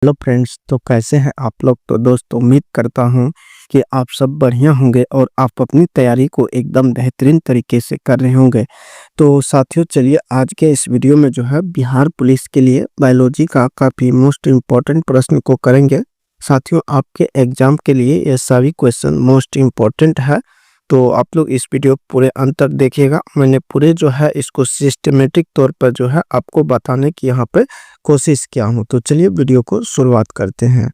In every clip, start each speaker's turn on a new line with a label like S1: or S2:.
S1: Hello friends, तो कैसे हैं आप लोग। तो दोस्तों, उम्मीद करता हूं कि आप सब बढ़िया होंगे और आप अपनी तैयारी को एकदम बेहतरीन तरीके से कर रहे होंगे। तो साथियों, चलिए आज के इस वीडियो में जो है बिहार पुलिस के लिए बायोलॉजी का काफ़ी मोस्ट इम्पोर्टेंट प्रश्न को करेंगे। साथियों, आपके एग्जाम के लिए ये सभी क्वेश्चन मोस्ट इम्पोर्टेंट है, तो आप लोग इस वीडियो पूरे अंत तक देखिएगा। मैंने पूरे जो है इसको सिस्टमेटिक तौर पर जो है आपको बताने की यहाँ पे कोशिश किया हूँ। तो चलिए वीडियो को शुरुआत करते हैं।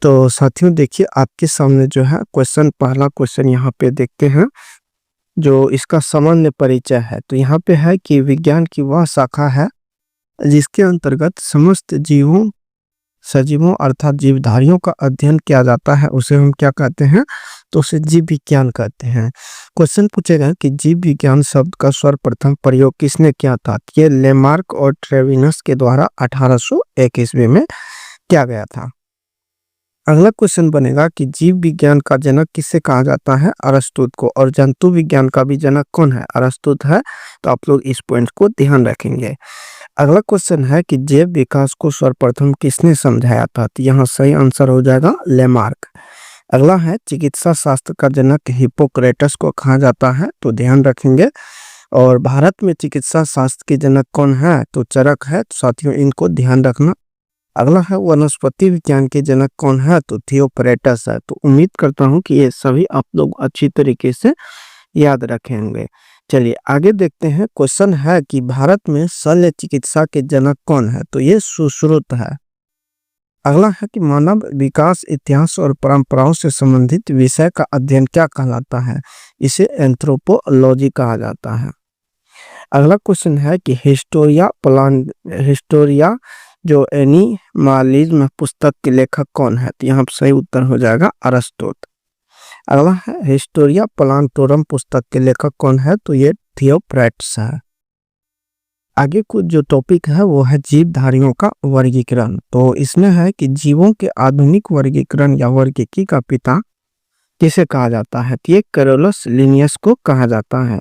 S1: तो साथियों, देखिए आपके सामने जो है पहला क्वेश्चन यहाँ पे देखते हैं, जो इसका सामान्य परिचय है। तो यहाँ पे है कि विज्ञान की वह शाखा है जिसके अंतर्गत समस्त जीवों, सजीवों अर्थात जीवधारियों का अध्ययन किया जाता है, उसे हम क्या कहते हैं, तो उसे जीव विज्ञान कहते हैं। क्वेश्चन पूछेगा कि जीव विज्ञान शब्द का सर्वप्रथम प्रयोग किसने किया था। ये लेमार्क और ट्रेविनस के द्वारा 1801 ईस्वी में किया गया था। अगला क्वेश्चन बनेगा कि जीव विज्ञान का जनक किसे कहा जाता है, अरस्तुत को। और जंतु विज्ञान का भी जनक कौन है, अरस्तुत है। तो आप लोग इस पॉइंट को ध्यान रखेंगे। अगला क्वेश्चन है कि जैव विकास को सर्वप्रथम किसने समझाया था। तो यहाँ सही आंसर हो जाएगा लेमार्क। अगला है चिकित्सा शास्त्र का जनक हिप्पोक्रेटस को कहा जाता है, तो ध्यान रखेंगे। और भारत में चिकित्सा शास्त्र के जनक कौन है, तो चरक है। तो साथियों, इनको ध्यान रखना। अगला है वनस्पति विज्ञान के जनक कौन है, तो थियोफ्रेटस है। तो उम्मीद करता हूँ कि ये सभी आप लोग अच्छी तरीके से याद रखेंगे। चलिए आगे देखते हैं। क्वेश्चन है कि भारत में शल्य चिकित्सा के जनक कौन है, तो ये सुश्रुत है। अगला है कि मानव विकास इतिहास और परंपराओं से संबंधित विषय का अध्ययन क्या कहलाता है, इसे एंथ्रोपोलॉजी कहा जाता है। अगला क्वेश्चन है कि हिस्टोरिया जो एनिमलिज्म पुस्तक के लेखक कौन है, तो यहाँ सही उत्तर हो जाएगा अरस्तुत। अगला है हिस्टोरिया प्लांटोरम पुस्तक के लेखक कौन है, तो ये थियोफ्रेटस है। आगे कुछ जो टॉपिक है वो है जीवधारियों का वर्गीकरण। तो इसमें है कि जीवों के आधुनिक वर्गीकरण या वर्गीकी का पिता किसे कहा जाता है, तो ये कैरोलस लिनियस को कहा जाता है।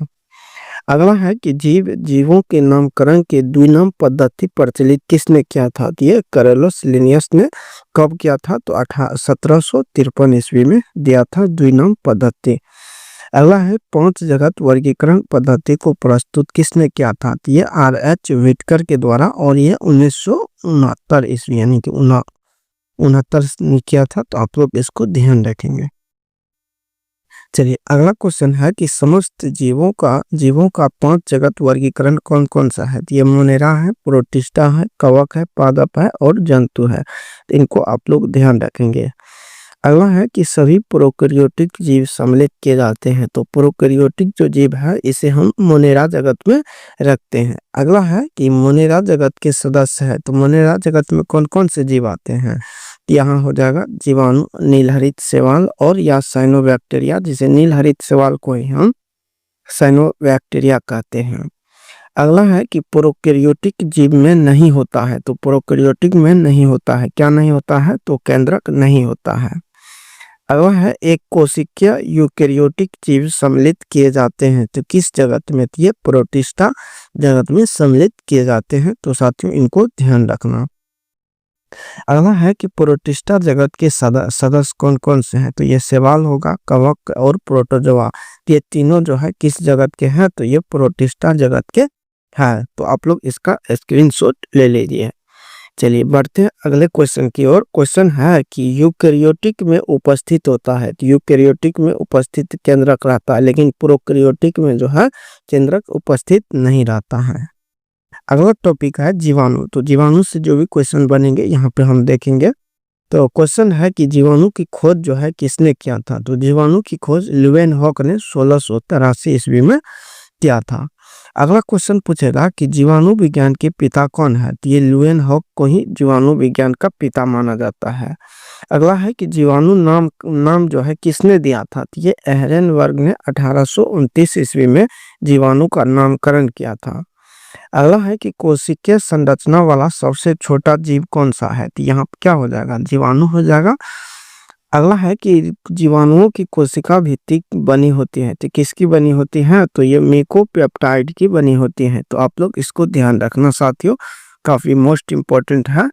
S1: अगला है कि जीवों के नामकरण के द्विनाम पद्धति प्रचलित किसने किया था, तो ये कैरोलस लिनियस ने कब किया था, तो 1753 ईस्वी में दिया था द्विनाम पद्धति। अगला है 5 जगत वर्गीकरण पद्धति को प्रस्तुत किसने किया था, तो ये R.H. व्हिटकर के द्वारा, और ये 1969 ईस्वी यानी कि 69 में किया था। तो आप लोग इसको ध्यान रखेंगे। चलिए अगला क्वेश्चन है कि समस्त जीवों का 5 जगत वर्गीकरण कौन कौन सा है, तो ये मोनेरा है, प्रोटिस्टा है, कवक है, पादप है और जंतु है। तो इनको आप लोग ध्यान रखेंगे। अगला है कि सभी प्रोकैरियोटिक जीव सम्मिलित किए जाते हैं। तो प्रोकैरियोटिक जो जीव है इसे हम मोनेरा जगत में रखते हैं। अगला है कि मोनेरा जगत के सदस्य है। तो मोनेरा जगत में कौन कौन से जीव आते हैं, यहाँ हो जाएगा जीवाणु, नीलहरित शैवाल और या साइनोबैक्टीरिया, जिसे नीलहरित शैवाल को ही हम साइनोबैक्टीरिया कहते हैं। अगला है कि प्रोकैरियोटिक जीव में नहीं होता है। तो प्रोकैरियोटिक में नहीं होता है, क्या नहीं होता है, तो केंद्रक नहीं होता है। अगला है एक कोशिकीय यूकेरियोटिक जीव सम्मिलित किए जाते हैं। तो किस जगत में, तो ये प्रोटिस्टा जगत में सम्मिलित किए जाते हैं। तो साथियों, इनको ध्यान रखना। अगला है कि प्रोटिस्टा जगत के सदस्य कौन कौन से हैं, तो ये शैवाल होगा, कवक और प्रोटोजोआ। ये तीनों जो है किस जगत के हैं, तो ये प्रोटिस्टा जगत के हैं। तो आप लोग इसका स्क्रीनशॉट ले लीजिए। चलिए बढ़ते हैं अगले क्वेश्चन की ओर। क्वेश्चन है कि यूकैरियोटिक में उपस्थित होता है। तो यूकैरियोटिक में उपस्थित केंद्रक रहता है, लेकिन प्रोकैरियोटिक में जो है केंद्रक उपस्थित नहीं रहता है। अगला टॉपिक है जीवाणु। तो जीवाणु से जो भी क्वेश्चन बनेंगे यहाँ पे हम देखेंगे। तो क्वेश्चन है कि जीवाणु की खोज जो है किसने किया था। तो जीवाणु की खोज ल्यूवेनहॉक ने 1683 ईस्वी में किया था। अगला क्वेश्चन पूछेगा कि जीवाणु विज्ञान के पिता कौन है। तो ये ल्यूवेनहॉक को ही जीवाणु विज्ञान का पिता माना जाता है। अगला है कि जीवाणु नाम जो है किसने दिया था। तो ये एहरेनबर्ग ने 1829 ईस्वी में जीवाणु का नामकरण किया था। अगला है कि कोशिकीय संरचना वाला सबसे छोटा जीव कौन सा है। तो यहाँ क्या हो जाएगा, जीवाणु हो जाएगा। अगला है कि जीवाणुओं की कोशिका भित्ति बनी होती है। तो किसकी बनी होती है, तो ये मिकोपेप्टाइड की बनी होती है। तो आप लोग इसको ध्यान रखना साथियों, काफी मोस्ट इम्पोर्टेंट है।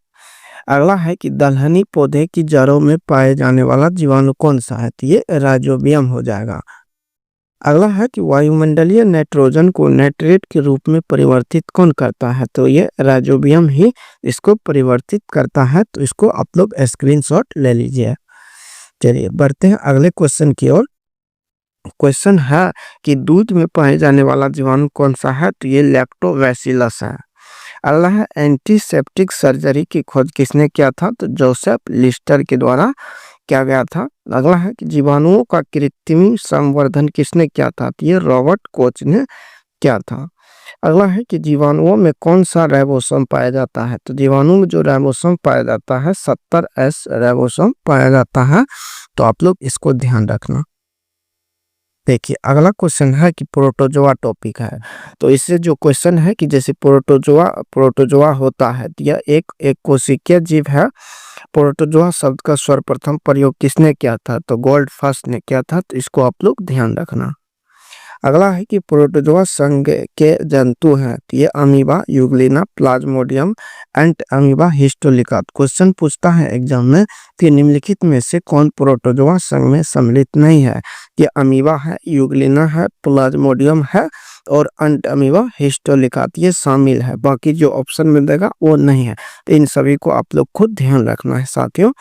S1: अगला है कि दलहनी पौधे की जड़ों में पाए जाने वाला जीवाणु कौन सा है, तो ये राइजोबियम हो जाएगा। अगला है कि वायुमंडलीय नाइट्रोजन को नाइट्रेट के रूप में परिवर्तित कौन करता है, तो ये राइजोबियम ही इसको परिवर्तित करता है। तो इसको आप लोग स्क्रीनशॉट ले लीजिए। चलिए बढ़ते हैं अगले क्वेश्चन की ओर। क्वेश्चन है कि दूध में पाए जाने वाला जीवाणु कौन सा है, तो ये लैक्टोबैसिलस है। अगला है एंटीसेप्टिक सर्जरी की खोज किसने किया था, तो जोसेफ लिस्टर के द्वारा किया गया था। अगला है कि जीवाणुओं का कृत्रिम संवर्धन किसने किया था, तो ये रॉबर्ट कोच ने किया था। अगला है कि जीवाणुओं में कौन सा राइबोसोम पाया जाता है, तो जीवाणु में जो राइबोसोम पाया जाता है 70S राइबोसोम पाया जाता है। तो आप लोग इसको ध्यान रखना। देखिए अगला क्वेश्चन है कि प्रोटोजोआ टॉपिक है। तो इससे जो क्वेश्चन है कि जैसे प्रोटोजोआ होता है, तो यह एक कोशिकीय जीव है। प्रोटोजोआ शब्द का सर्वप्रथम प्रयोग किसने किया था, तो गोल्डफास्ट ने किया था। तो इसको आप लोग ध्यान रखना। अगला है कि प्रोटोजोआ संघ के जंतु हैं, तो ये amoeba, Euglena, Plasmodium and amoeba histolytica. Question पूछता है एग्जाम में कि निम्नलिखित में से कौन प्रोटोजोआ संघ में सम्मिलित नहीं है। ये अमीबा है, यूग्लिना है, प्लाज्मोडियम है और अंट अमीबा हिस्टोलिका ये शामिल है। बाकी जो ऑप्शन में देगा वो नहीं है। तो इन सभी को आप लोग खुद ध्यान रखना है साथियों।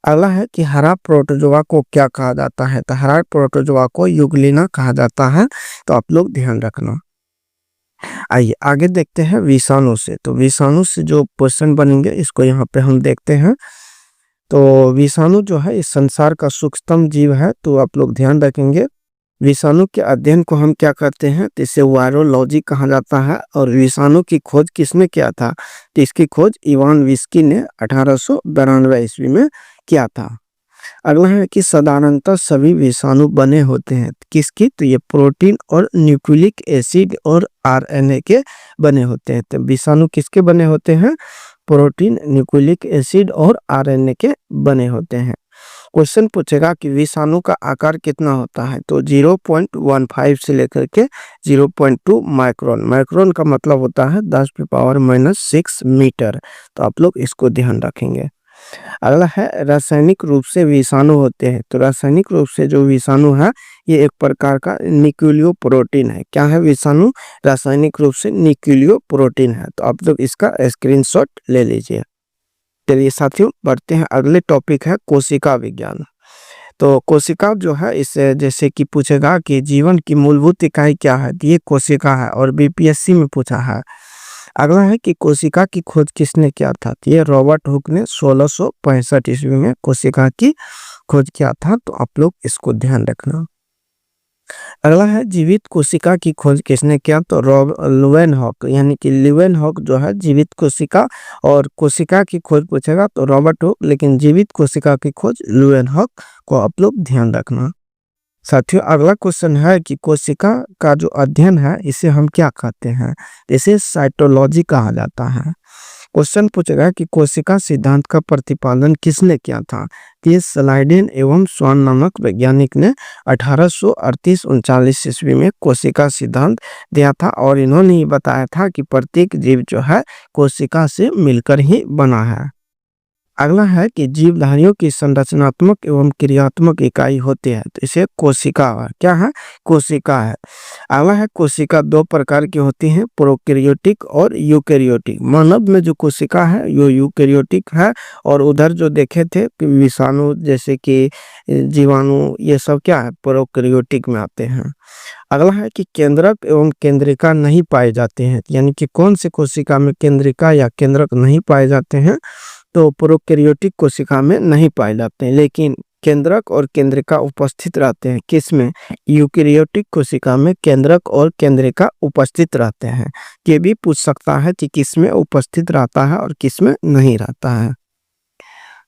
S1: अगला है कि हरा प्रोटोजोआ को क्या कहा जाता है, तो हरा प्रोटोजोआ को यूग्लिना कहा जाता है। तो आप लोग ध्यान रखना। आइए आगे देखते हैं विषाणु से। तो विषाणु से जो क्वेश्चन बनेंगे इसको यहाँ पे हम देखते हैं। तो विषाणु जो है इस संसार का सूक्ष्मतम जीव है। तो आप लोग ध्यान रखेंगे विषाणु के अध्ययन को हम क्या कहते हैं, तो इसे वायरोलॉजी कहा जाता है। और विषाणु की खोज किसने किया था, तो इसकी खोज इवान विस्की ने 1892 ईस्वी में किया था। अगला है कि साधारणतः सभी विषाणु बने होते हैं किसकी, तो ये प्रोटीन और न्यूक्लिक एसिड और आरएनए के बने होते हैं। तो विषाणु किसके बने होते हैं, प्रोटीन, न्यूक्लिक एसिड और आरएनए के बने होते हैं। क्वेश्चन पूछेगा कि विषाणु का आकार कितना होता है, तो 0.15 से लेकर के 0.2 माइक्रोन। माइक्रोन का मतलब होता है 10⁻⁻6 मीटर। तो आप लोग इसको ध्यान रखेंगे। अगला है रासायनिक रूप से विषाणु होते हैं। तो रासायनिक रूप से जो विषाणु है ये एक प्रकार का न्यूक्लियो प्रोटीन है। क्या है विषाणु, रासायनिक रूप से न्यूक्लियो प्रोटीन है। तो आप लोग इसका स्क्रीनशॉट ले लीजिए। चलिए साथियों बढ़ते हैं, अगले टॉपिक है कोशिका विज्ञान। तो कोशिका जो है इससे जैसे कि पूछेगा कि जीवन की मूलभूत इकाई क्या है, तो ये कोशिका है और बीपीएससी में पूछा है। अगला है कि कोशिका की खोज किसने किया था, तो ये रॉबर्ट हुक ने 1665 ईस्वी में कोशिका की खोज किया था। तो आप लोग इसको ध्यान रखना। अगला है जीवित कोशिका की खोज किसने किया, तो लुवेनहॉक, यानी कि लुवेनहॉक जो है जीवित कोशिका और कोशिका की खोज पूछेगा तो रॉबर्ट हुक, लेकिन जीवित कोशिका की खोज लुवेनहॉक को आप लोग ध्यान रखना। साथियों अगला क्वेश्चन है कि कोशिका का जो अध्ययन है इसे हम क्या कहते हैं, इसे साइटोलॉजी कहा जाता है। क्वेश्चन पूछेगा कि कोशिका सिद्धांत का प्रतिपादन किसने किया था, ये स्लाइडेन एवं स्वान नामक वैज्ञानिक ने 1838-39 ईस्वी में कोशिका सिद्धांत दिया था। और इन्होंने ही बताया था कि प्रत्येक जीव जो है कोशिका से मिलकर ही बना है। अगला है कि जीवधारियों की संरचनात्मक एवं क्रियात्मक इकाई होती है, तो इसे कोशिका है। क्या है, कोशिका है। अगला है कोशिका दो प्रकार की होती हैं, प्रोकैरियोटिक और यूकैरियोटिक। मानव में जो कोशिका है वो यूकैरियोटिक है और उधर जो देखे थे कि विषाणु जैसे कि जीवाणु ये सब क्या है, प्रोकैरियोटिक में आते हैं। अगला है कि केंद्रक एवं केंद्रिका नहीं पाए जाते हैं, यानी कि कौन से कोशिका में केंद्रिका या केंद्रक नहीं पाए जाते हैं, तो प्रोकैरियोटिक कोशिका में नहीं पाए जाते हैं। लेकिन केंद्रक और केंद्रिका उपस्थित रहते हैं किसमें, यूकैरियोटिक कोशिका में केंद्रक और केंद्रिका उपस्थित रहते हैं। ये भी पूछ सकता है कि किसमें उपस्थित रहता है और किसमें नहीं रहता है।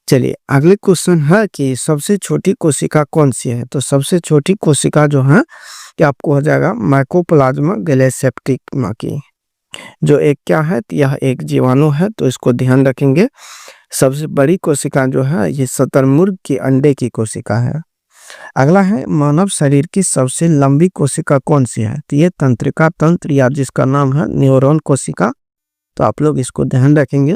S1: चलिए अगले क्वेश्चन है कि सबसे छोटी कोशिका कौन सी है, तो सबसे छोटी कोशिका जो है कि आपको हो जाएगा माइकोप्लाज्मा गैलेसेप्टिकमा की, जो एक क्या है, यह एक जीवाणु है। तो इसको ध्यान रखेंगे। सबसे बड़ी कोशिका जो है ये शतरमुर्ग के अंडे की कोशिका है। अगला है मानव शरीर की सबसे लंबी कोशिका कौन सी है, तो ये तंत्रिका तंत्र या जिसका नाम है न्यूरॉन कोशिका। तो आप लोग इसको ध्यान रखेंगे।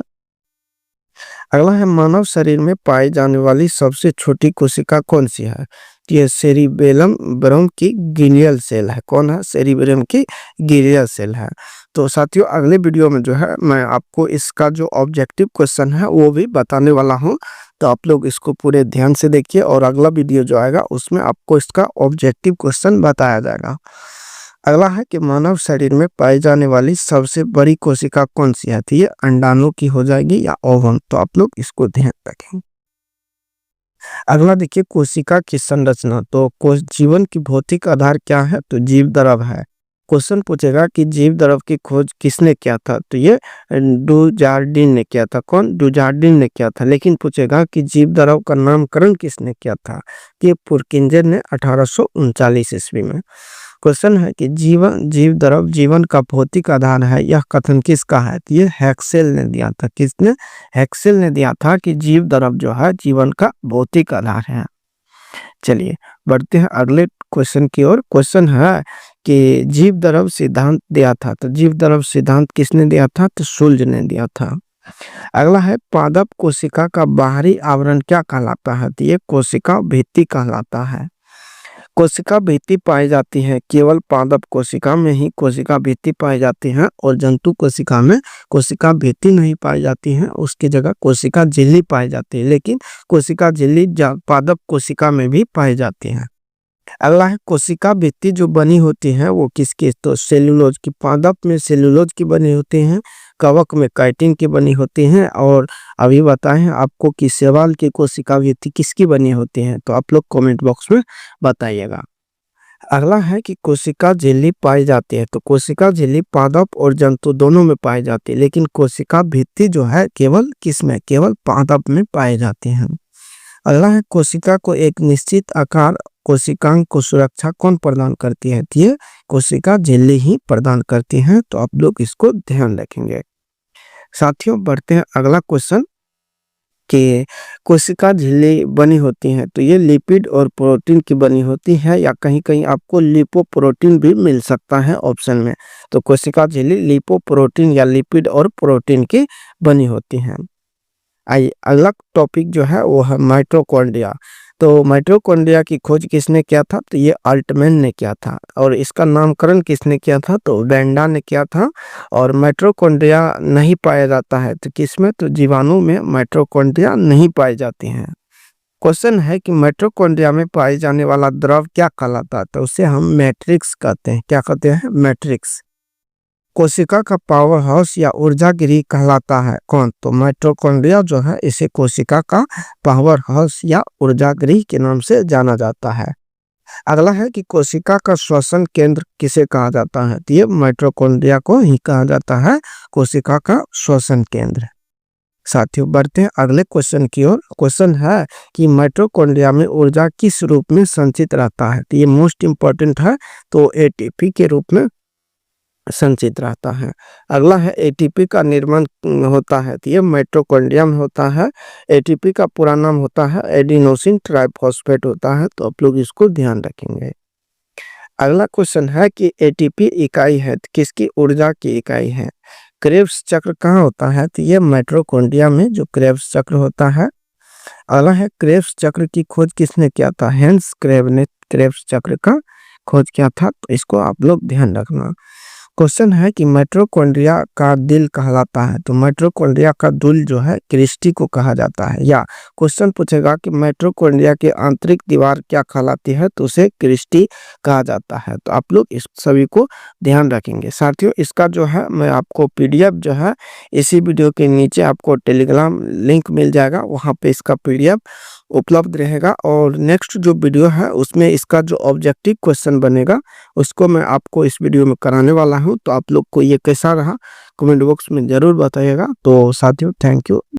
S1: अगला है मानव शरीर में पाई जाने वाली सबसे छोटी कोशिका कौन सी है? ये सेरिबेलम ब्रह्म की गिलियल सेल है। कौन है? सेरिबेलम की गिलियल सेल है। तो साथियों अगले वीडियो में जो है मैं आपको इसका जो ऑब्जेक्टिव क्वेश्चन है वो भी बताने वाला हूँ, तो आप लोग इसको पूरे ध्यान से देखिए और अगला वीडियो जो आएगा उसमें आपको इसका ऑब्जेक्टिव क्वेश्चन बताया जाएगा। अगला है कि मानव शरीर में पाई जाने वाली सबसे बड़ी कोशिका कौन सी है? तो ये अंडाणु की हो जाएगी या ओवम, तो आप लोग इसको ध्यान रखें। अगला देखिए कोशिका की संरचना, तो कोश जीवन की भौतिक आधार क्या है? तो जीव द्रव है। क्वेश्चन पूछेगा कि जीव द्रव की खोज किसने किया था? तो ये डुजार्डिन ने किया था। कौन? डुजार्डिन ने किया था। लेकिन पूछेगा कि जीव द्रव का नामकरण किसने किया था? ये पुरकिंजर ने 1839 ईस्वी में। क्वेश्चन है कि जीव द्रव जीवन का भौतिक आधार है, यह कथन किसका है? तो ये हैक्सेल ने दिया था। किसने? हैक्सेल ने दिया था कि जीव द्रव जो है जीवन का भौतिक आधार है। चलिए बढ़ते हैं अगले क्वेश्चन की ओर। क्वेश्चन है कि जीव द्रव सिद्धांत दिया था, तो जीव द्रव सिद्धांत किसने दिया था? तो शुल्ज ने दिया था। अगला है पादप कोशिका का बाहरी आवरण क्या कहलाता है? तो ये कोशिका भित्ति कहलाता है। कोशिका भित्ति पाई जाती है केवल पादप कोशिका में ही कोशिका भित्ति पाई जाती है, और जंतु कोशिका में कोशिका भित्ति नहीं पाई जाती है, उसकी जगह कोशिका झिल्ली पाई जाती है। लेकिन कोशिका झिल्ली पादप कोशिका में भी पाई जाती है। अगला है कोशिका भित्ति जो बनी होती है वो किसकी? तो सेल्यूलोज की। पादप में सेल्यूलोज की बनी होती हैं, कवक में काइटिन की बनी होती हैं, और अभी बताएं आपको कि शैवाल की कोशिका भित्ति किसकी बनी होती है? तो आप लोग कमेंट बॉक्स में बताइएगा। अगला है कि कोशिका झिल्ली पाई जाती है, तो कोशिका झिल्ली पादप और जंतु दोनों में पाई जाती है, लेकिन कोशिका भित्ति जो है केवल किस में? केवल पादप में पाई जाती है। अगला है कोशिका को एक निश्चित आकार कोशिकांग को सुरक्षा कौन प्रदान करती है? ये कोशिका झिल्ली ही प्रदान करती है, तो आप लोग इसको ध्यान रखेंगे। साथियों बढ़ते हैं अगला क्वेश्चन कि कोशिका झिल्ली बनी होती है, तो ये लिपिड और प्रोटीन की बनी होती है, या कहीं कहीं आपको लिपोप्रोटीन भी मिल सकता है ऑप्शन में। तो कोशिका झिल्ली लिपोप्रोटीन या लिपिड और प्रोटीन की बनी होती है। आइए अगला टॉपिक जो है वो है माइटोकॉन्ड्रिया। तो माइटोकॉन्ड्रिया की खोज किसने किया था? तो ये अल्टमैन ने किया था। और इसका नामकरण किसने किया था? तो वेंडा ने किया था। और माइटोकॉन्ड्रिया नहीं पाया जाता है, तो किसमें? तो जीवाणु में माइटोकॉन्ड्रिया नहीं पाई जाती हैं। क्वेश्चन है कि माइटोकॉन्ड्रिया में पाए जाने वाला द्रव क्या कहलाता है? तो उसे हम मैट्रिक्स कहते हैं। क्या कहते हैं? मैट्रिक्स। कोशिका का पावर हाउस या ऊर्जा गृह कहलाता है। कौन? तो माइटोकॉन्ड्रिया जो है इसे कोशिका का पावर हाउस या ऊर्जा गृह के नाम से जाना जाता है। अगला है कि कोशिका का श्वसन केंद्र किसे कहा जाता है? तो ये माइटोकॉन्ड्रिया को ही कहा जाता है कोशिका का श्वसन केंद्र। साथियों बढ़ते हैं अगले क्वेश्चन की ओर। क्वेश्चन है कि माइटोकॉन्ड्रिया में ऊर्जा किस रूप में संचित रहता है? तो ये मोस्ट इंपॉर्टेंट है, तो एटीपी के रूप में संचित रहता है। अगला है एटीपी का निर्माण होता है, तो ये माइटोकॉन्ड्रिया में होता है। एटीपी का पूरा नाम होता है एडिनोसिन ट्राइफॉस्फेट होता है, तो आप लोग इसको ध्यान रखेंगे। अगला क्वेश्चन है कि एटीपी इकाई है, तो किसकी ऊर्जा की इकाई है? क्रेब्स चक्र कहाँ होता है? तो ये माइटोकॉन्ड्रिया में जो क्रेब्स चक्र होता है। अगला है क्रेब्स चक्र की खोज किसने किया था? हेंस क्रेब ने क्रेब्स चक्र का खोज किया था, तो इसको आप लोग ध्यान रखना। क्वेश्चन है कि माइटोकॉन्ड्रिया का दिल कहलाता है, तो माइटोकॉन्ड्रिया का दिल जो है क्रिस्टी को कहा जाता है। या क्वेश्चन पूछेगा कि माइटोकॉन्ड्रिया की आंतरिक दीवार क्या कहलाती है? तो उसे क्रिस्टी कहा जाता है। तो आप लोग इस सभी को ध्यान रखेंगे। साथियों इसका जो है मैं आपको पीडीएफ जो है इसी वीडियो के नीचे आपको टेलीग्राम लिंक मिल जाएगा, वहाँ पे इसका पीडीएफ उपलब्ध रहेगा। और नेक्स्ट जो वीडियो है उसमें इसका जो ऑब्जेक्टिव क्वेश्चन बनेगा उसको मैं आपको इस वीडियो में कराने वाला हूं, तो आप लोग को ये कैसा रहा कमेंट बॉक्स में जरूर बताइएगा। तो साथियों थैंक यू।